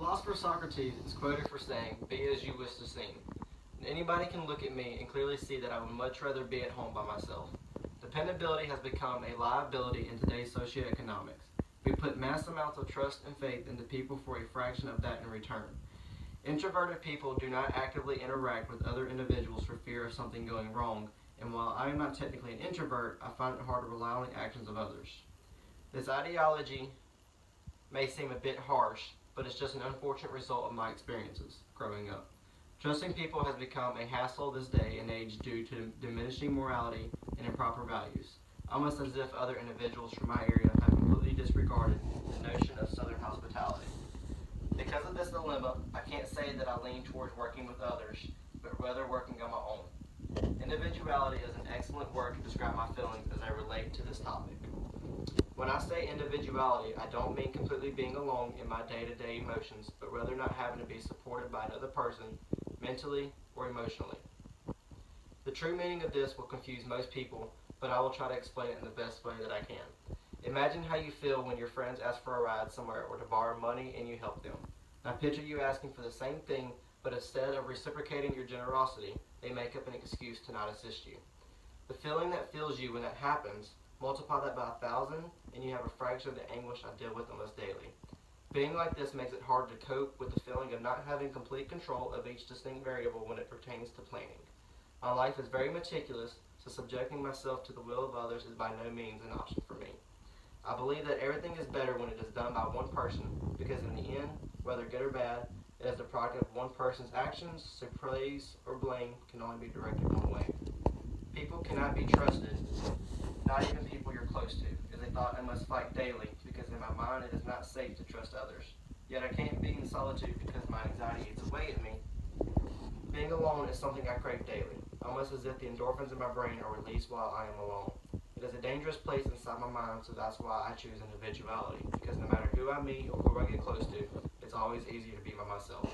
philosopher Socrates is quoted for saying, "Be as you wish to seem." Anybody can look at me and clearly see that I would much rather be at home by myself. Dependability has become a liability in today's socioeconomics. We put mass amounts of trust and faith into people for a fraction of that in return. Introverted people do not actively interact with other individuals for fear of something going wrong, and while I am not technically an introvert, I find it hard to rely on the actions of others. This ideology may seem a bit harsh, but it's just an unfortunate result of my experiences growing up. Trusting people has become a hassle this day and age due to diminishing morality and improper values, almost as if other individuals from my area have completely disregarded the notion of Southern hospitality. Because of this dilemma, I can't say that I lean towards working with others, but rather working on my own. Individuality is an excellent word to describe my feelings as I relate to this topic. When I say individuality, I don't mean completely being alone in my day-to-day emotions, but rather not having to be supported by another person, mentally or emotionally. The true meaning of this will confuse most people, but I will try to explain it in the best way that I can. Imagine how you feel when your friends ask for a ride somewhere or to borrow money and you help them. Now picture you asking for the same thing, but instead of reciprocating your generosity, they make up an excuse to not assist you. The feeling that fills you when that happens, multiply that by 1,000, and you have a fraction of the anguish I deal with almost daily. Being like this makes it hard to cope with the feeling of not having complete control of each distinct variable when it pertains to planning. My life is very meticulous, so subjecting myself to the will of others is by no means an option for me. I believe that everything is better when it is done by one person, because in the end, whether good or bad, it is the product of one person's actions, so praise or blame can only be directed one way. People cannot be trusted, not even people you're close to, is a thought I must fight daily, because in my mind it is not safe to trust others. Yet I can't be in solitude because my anxiety eats away at me. Being alone is something I crave daily, almost as if the endorphins in my brain are released while I am alone. It is a dangerous place inside my mind, so that's why I choose individuality, because no matter who I meet or who I get close to, it's always easier to be by myself.